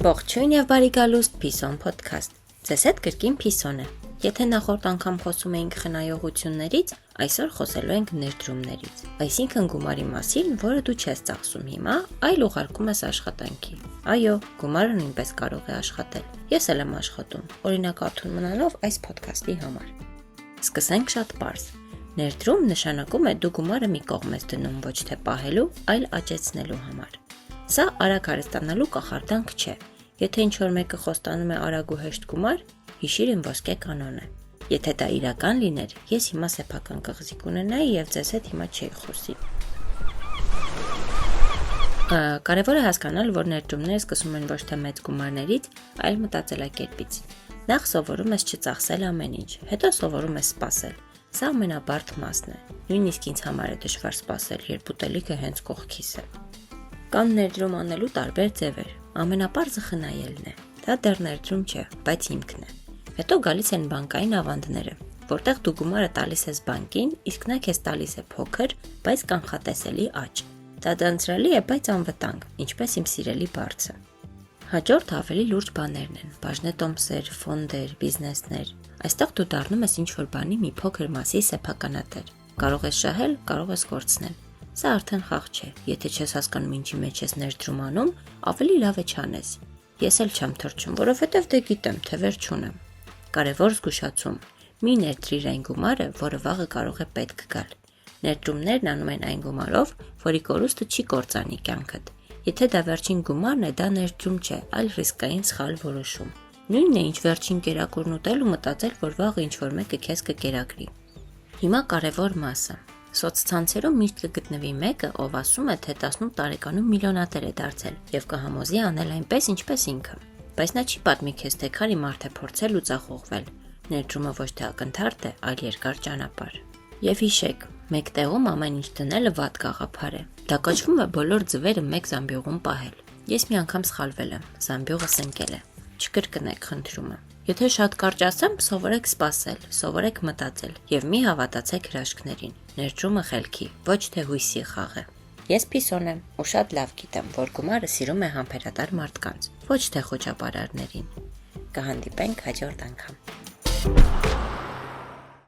Ողջույն եւ բարի գալուստ Փիսոն Podcast։ Ձեզ հետ կրկին Փիսոն է։ Եթե նախորդ անգամ խոսում էինք խնայողություններից, այսօր խոսելու ենք ներդրումներից։ Այսինքն գումարի մասին, որը դու չես ծախսում հիմա, այլ ուղարկում ես աշխատանքի։ Այո, գումարը նույնպես կարող է աշխատել։ Ես էլ եմ աշխատում, օրինակաթուն մնալով այս podcast-ի համար։ Սկսենք շատ պարզ։ Ներդրում նշանակում է դու գումարը մի կողմ ես դնում ոչ թե պահելու, այլ աճեցնելու համար։ Սա արագ հարստանալու կախարդանք չէ։ Եթե ինչ-որ մեկը խոստանում է արագ ու հեշտ գումար, հիշիր իմ ոսկե կանոնը։ Եթե դա իրական լիներ, ես հիմա սեփական կղզի կունենայի եւ ձեզ հետ հիմա չէի խոսի։ Կարևոր է հասկանալ, որ ներդրումները սկսում են ոչ թե մեծ գումարներից, այլ մտածելակերպից։ Նախ սովորում ես չծախսել ամեն ինչ, հետո սովորում ես սպասել։ Սա ամենաբարդ մասն է։ Նույնիսկ ինձ համար է դժվար սպասել, երբ ուտելիքը հենց կողքիս է։ Կան ներդրում անելու տարբեր ձևեր։ Ամենապարզը խնայելն է։ Դա դեռ ներդրում չէ, բայց հիմքն է։ Հետո գալիս են բանկային ավանդները, որտեղ դու գումարը տալիս ես բանկին, իսկ նա քեզ տալիս է փոքր, բայց կանխատեսելի աճ։ Դա դանձրալի է, բայց անվտանգ, ինչպես իմ սիրելի բարձը։ Հաջորդ ավելի լուրջ բաներն են՝ բաժնետոմսեր, ֆոնդեր, բիզնեսներ։ Այստեղ դու դառնում ես ինչ-որ բանի մի փոքր մասի սեփականատեր։ Կարող ես շահել, կարող ես կորցնել։ Սա արդեն խաղ չէ։ Եթե չես հասկանում ինչի մեջ ես ներդրում անում, ավելի լավ է չանես։ Ես էլ չեմ թռչում, որովհետև դե գիտեմ, թե վերջ չունեմ։ Կարևոր զգուշացում՝ մի ներդրիր այն գումարը, որը վաղը կարող է պետք գալ։ Ներդրումներն անում են այն գումարով, որի կորուստը չի կործանի կյանքդ։ Եթե դա վերջին գումարն է, դա ներդրում չէ, այլ ռիսկային սխալ որոշում։ Նույնն է, ինչ վերջին կերակուրն ուտել ու մտածել, որ վաղը ինչ-որ մեկը քեզ կկերակրի։ Հիմա կարևոր մասը։ Սոցցանցերում միշտ կգտնվի մեկը, ով ասում է, թե 18 տարեկանում միլիոնատեր է դարձել եւ կհամոզի անել այնպես, ինչպես ինքը։ Բայց նա չի պատմի քեզ, թե քանի մարդ է փորձել ու ձախողվել։ Ներդրումը ոչ թե ակնթարթ է, այլ երկար ճանապարհ։ Եվ հիշեք, մեկ տեղում ամեն ինչ դնելը վատ գաղափար է։ Դա կոչվում է բոլոր ձվերը մեկ զամբյուղում պահել։ Ես մի անգամ սխալվել եմ, զամբյուղս ընկել է։ Չկրկնեք խնդրումը։ Եթե շատ կարճ ասեմ, սովորեք սպասել, սովորեք մտածել եւ մի հավատացեք հրաշքներին։ Ներդրումը խելքի, ոչ թե հույսի խաղ է։ Ես Փիսոն եմ ու շատ լավ գիտեմ, որ գումարը սիրում է համբերատար մարդկանց, ոչ թե խոճապարարներին։ Կհանդիպենք հաջորդ անգամ։